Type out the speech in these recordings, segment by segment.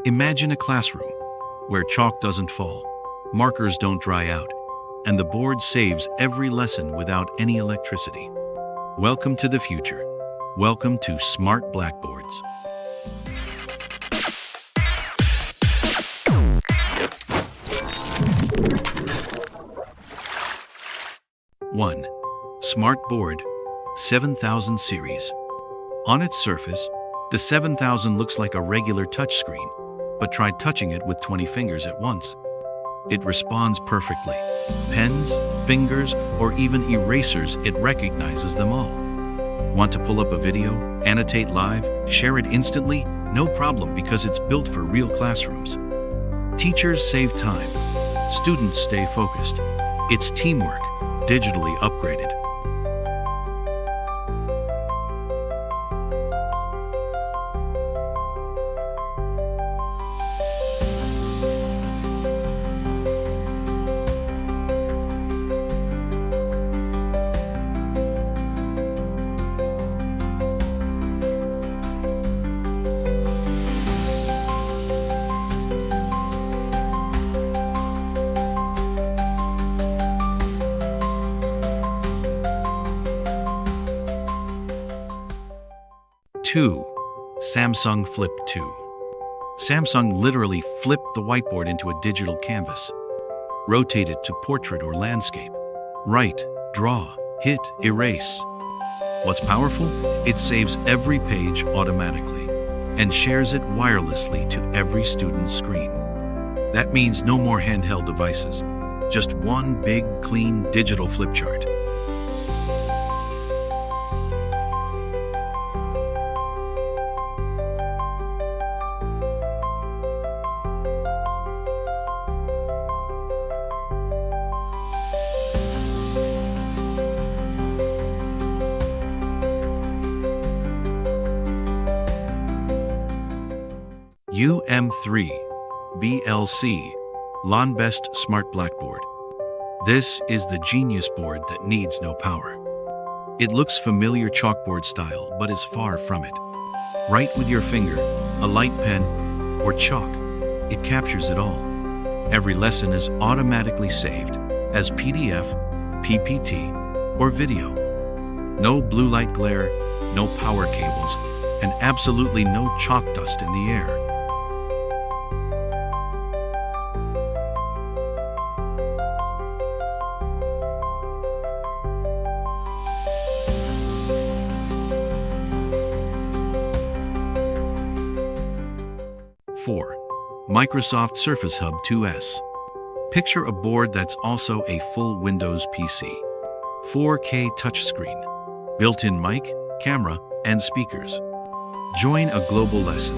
Imagine a classroom where chalk doesn't fall, markers don't dry out, and the board saves every lesson without any electricity. Welcome to the future. Welcome to Smart Blackboards. One, Smart Board 7000 series. On its surface, the 7000 looks like a regular touchscreen, but try touching it with 20 fingers at once. It responds perfectly. Pens, fingers, or even erasers, it recognizes them all. Want to pull up a video, annotate live, share it instantly? No problem, because it's built for real classrooms. Teachers save time. Students stay focused. It's teamwork, digitally upgraded. Two, Samsung Flip 2. Samsung literally flipped the whiteboard into a digital canvas. Rotate it to portrait or landscape. Write, draw, hit, erase. What's powerful? It saves every page automatically and shares it wirelessly to every student's screen. That means no more handheld devices, just one big, clean digital flip chart. UM3 BLC Lonbest Smart Blackboard. This is the genius board that needs no power. It looks familiar chalkboard style, but is far from it. Write with your finger, a light pen, or chalk. It captures it all. Every lesson is automatically saved as PDF, PPT, or video. No blue light glare, no power cables, and absolutely no chalk dust in the air. Four, Microsoft Surface Hub 2S. Picture a board that's also a full Windows PC. 4K touchscreen, built-in mic, camera, and speakers. Join a global lesson.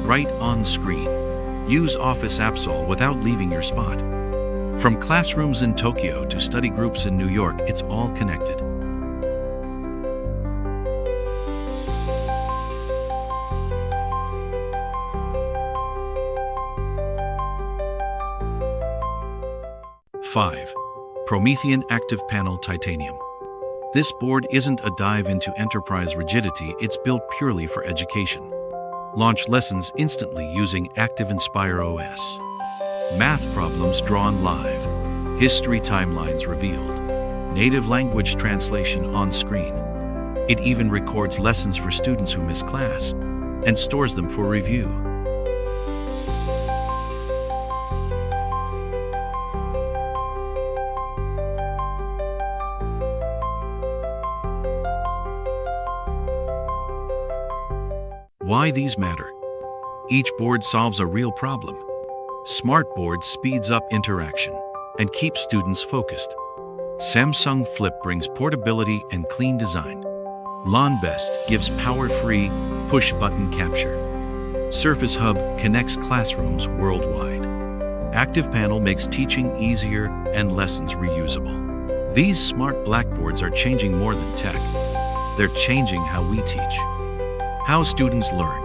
Write on screen. Use Office Absol without leaving your spot. From classrooms in Tokyo to study groups in New York, it's all connected. Five, Promethean ActivPanel Titanium. This board isn't a dive into enterprise rigidity, it's built purely for education. Launch lessons instantly using ActivInspire OS. Math problems drawn live. History timelines revealed. Native language translation on screen. It even records lessons for students who miss class and stores them for review. Why these matter? Each board solves a real problem. Smart Board speeds up interaction and keeps students focused. Samsung Flip brings portability and clean design. Lonbest gives power-free, push-button capture. Surface Hub connects classrooms worldwide. ActivPanel makes teaching easier and lessons reusable. These smart blackboards are changing more than tech. They're changing how we teach, how students learn,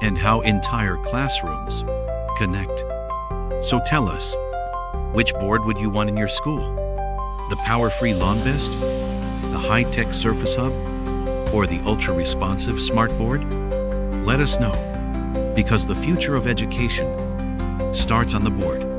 and how entire classrooms connect. So tell us, which board would you want in your school? The power-free Lonbest? The high-tech Surface Hub? Or the ultra-responsive Smart Board? Let us know. Because the future of education starts on the board.